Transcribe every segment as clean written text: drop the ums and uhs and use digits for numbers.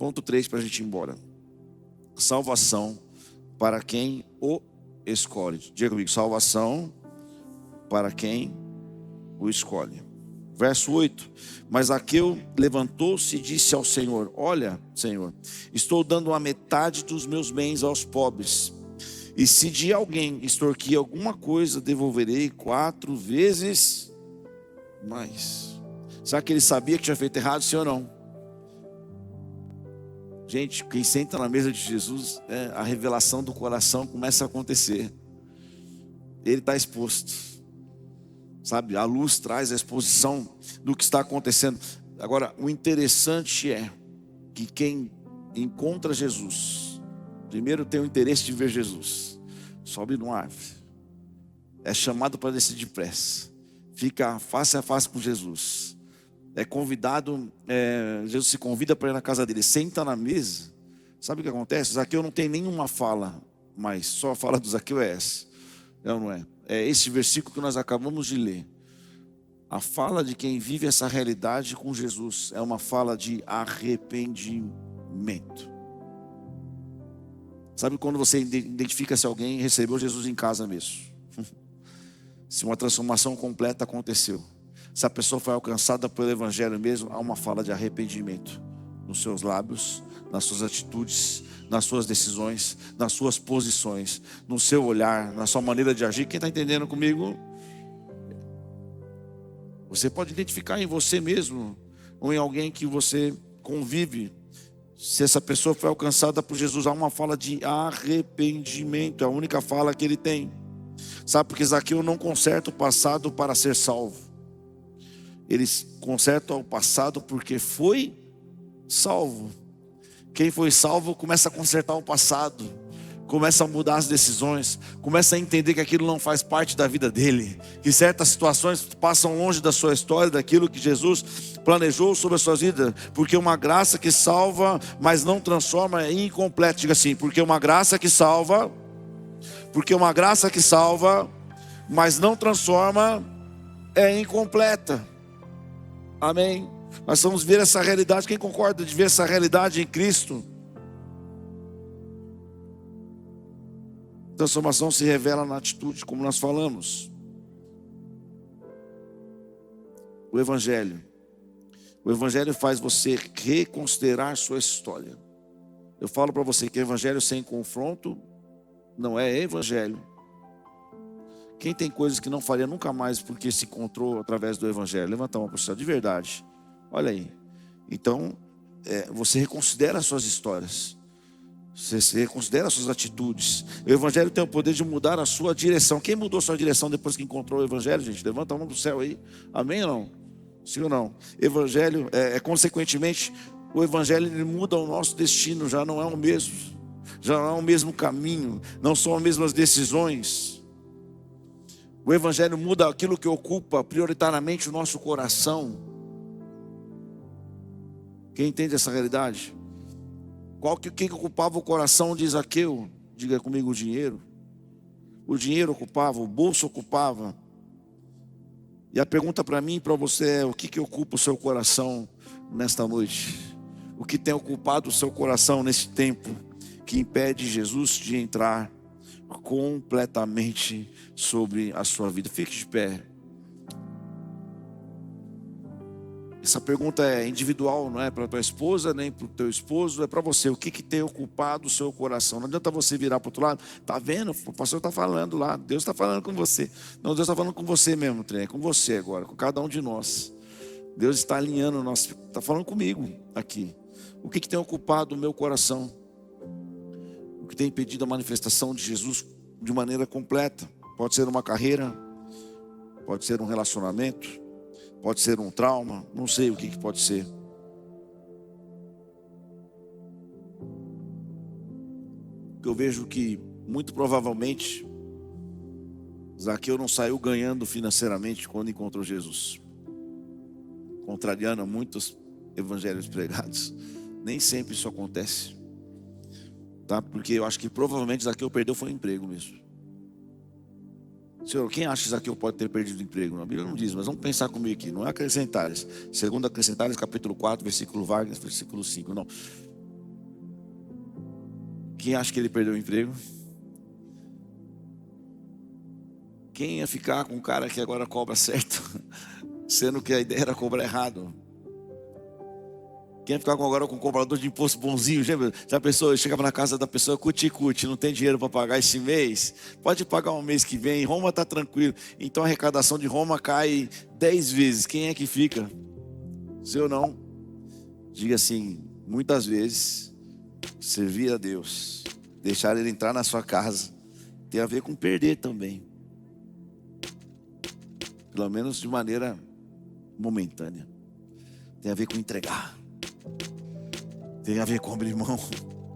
Ponto 3 para a gente ir embora. Salvação para quem o escolhe. Diga comigo, salvação para quem o escolhe. Verso 8. Mas Zaqueu levantou-se e disse ao Senhor: olha, Senhor, estou dando a metade dos meus bens aos pobres. E se de alguém extorquir alguma coisa, devolverei 4 vezes mais. Será que ele sabia que tinha feito errado, sim ou não? Gente, quem senta na mesa de Jesus, a revelação do coração começa a acontecer. Ele está exposto. Sabe, a luz traz a exposição do que está acontecendo. Agora, o interessante é que quem encontra Jesus, primeiro tem o interesse de ver Jesus, sobe no árvore, é chamado para descer depressa, fica face a face com Jesus, é convidado, Jesus se convida para ir na casa dele, senta na mesa. Sabe o que acontece? Zaqueu não tem nenhuma fala, mas só a fala do Zaqueu é essa, não é? É esse versículo que nós acabamos de ler. A fala de quem vive essa realidade com Jesus é uma fala de arrependimento. Sabe quando você identifica se alguém recebeu Jesus em casa mesmo? Se uma transformação completa aconteceu, se a pessoa foi alcançada pelo Evangelho mesmo, há uma fala de arrependimento nos seus lábios, nas suas atitudes, nas suas decisões, nas suas posições, no seu olhar, na sua maneira de agir. Quem está entendendo comigo? Você pode identificar em você mesmo ou em alguém que você convive. Se essa pessoa foi alcançada por Jesus, há uma fala de arrependimento. É a única fala que ele tem. Sabe, porque Zaqueu não conserta o passado para ser salvo. Ele conserta o passado porque foi salvo. Quem foi salvo começa a consertar o passado, começa a mudar as decisões, começa a entender que aquilo não faz parte da vida dele, que certas situações passam longe da sua história, daquilo que Jesus planejou sobre a sua vida, porque uma graça que salva, mas não transforma, é incompleta. Diga assim, porque uma graça que salva, mas não transforma, é incompleta. Amém? Nós vamos ver essa realidade. Quem concorda de ver essa realidade em Cristo? Transformação se revela na atitude, como nós falamos. O Evangelho faz você reconsiderar sua história. Eu falo para você que Evangelho sem confronto não é Evangelho. Quem tem coisas que não faria nunca mais porque se encontrou através do Evangelho? Levanta uma pessoa de verdade. Olha aí. Então, você reconsidera as suas histórias. Você reconsidera as suas atitudes. O Evangelho tem o poder de mudar a sua direção. Quem mudou a sua direção depois que encontrou o Evangelho, gente? Levanta a mão do céu aí. Amém ou não? Sim ou não? Evangelho, consequentemente, o Evangelho ele muda o nosso destino. Já não é o mesmo. Já não é o mesmo caminho. Não são as mesmas decisões. O Evangelho muda aquilo que ocupa prioritariamente o nosso coração. Quem entende essa realidade? Quem ocupava o coração de Zaqueu? Diga comigo, o dinheiro. O dinheiro ocupava, o bolso ocupava. E a pergunta para mim e para você é: o que ocupa o seu coração nesta noite? O que tem ocupado o seu coração nesse tempo que impede Jesus de entrar completamente sobre a sua vida? Fique de pé. Essa pergunta é individual, não é para a tua esposa, nem para o teu esposo, é para você. O que tem ocupado o seu coração? Não adianta você virar para o outro lado. Está vendo? O pastor está falando lá. Deus está falando com você. Não, Deus está falando com você mesmo, é com você agora, com cada um de nós. Deus está alinhando o nosso... Está falando comigo aqui. O que tem ocupado o meu coração? O que tem impedido a manifestação de Jesus de maneira completa? Pode ser uma carreira, pode ser um relacionamento, pode ser um trauma, não sei o que pode ser. Eu vejo que, muito provavelmente, Zaqueu não saiu ganhando financeiramente quando encontrou Jesus. Contrariando a muitos evangelhos pregados. Nem sempre isso acontece. Tá? Porque eu acho que provavelmente Zaqueu perdeu foi o emprego mesmo. Senhor, quem acha que Zaqueu pode ter perdido o emprego? A Bíblia não diz, mas vamos pensar comigo aqui. Não é Acrescentares. Segundo Acrescentares, capítulo 4, versículo 5. Não. Quem acha que ele perdeu o emprego? Quem ia ficar com um cara que agora cobra certo, sendo que a ideia era cobrar errado? Quem ia ficar agora com um cobrador de imposto bonzinho? Já pensou? Eu chegava na casa da pessoa, cuti, não tem dinheiro para pagar esse mês? Pode pagar um mês que vem, Roma está tranquilo. Então a arrecadação de Roma cai 10 vezes. Quem é que fica? Se eu não, diga assim, muitas vezes, servir a Deus, deixar Ele entrar na sua casa, tem a ver com perder também. Pelo menos de maneira momentânea. Tem a ver com entregar. Tem a ver com abrir mão.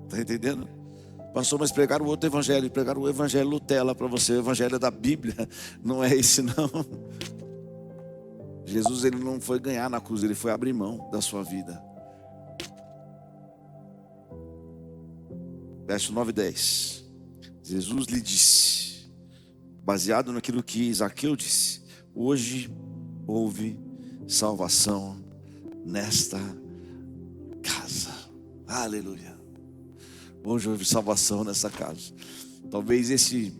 Está entendendo? Pastor, mas pregaram outro evangelho. Pregaram o evangelho Nutella para você. O evangelho da Bíblia não é esse não. Jesus, ele não foi ganhar na cruz, ele foi abrir mão da sua vida. Verso 9 e 10. Jesus lhe disse, baseado naquilo que Zaqueu disse: hoje houve salvação nesta casa. Aleluia. Hoje houve salvação nessa casa. Talvez esse,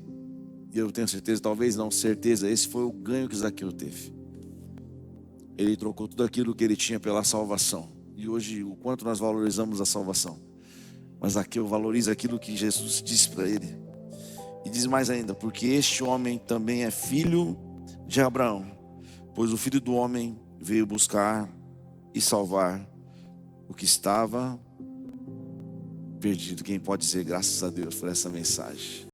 eu tenho certeza, talvez não, certeza, esse foi o ganho que Zaqueu teve. Ele trocou tudo aquilo que ele tinha pela salvação. E hoje, o quanto nós valorizamos a salvação. Mas Zaqueu valoriza aquilo que Jesus disse para ele. E diz mais ainda, porque este homem também é filho de Abraão, pois o Filho do Homem veio buscar e salvar o que estava perdido. Quem pode dizer graças a Deus por essa mensagem?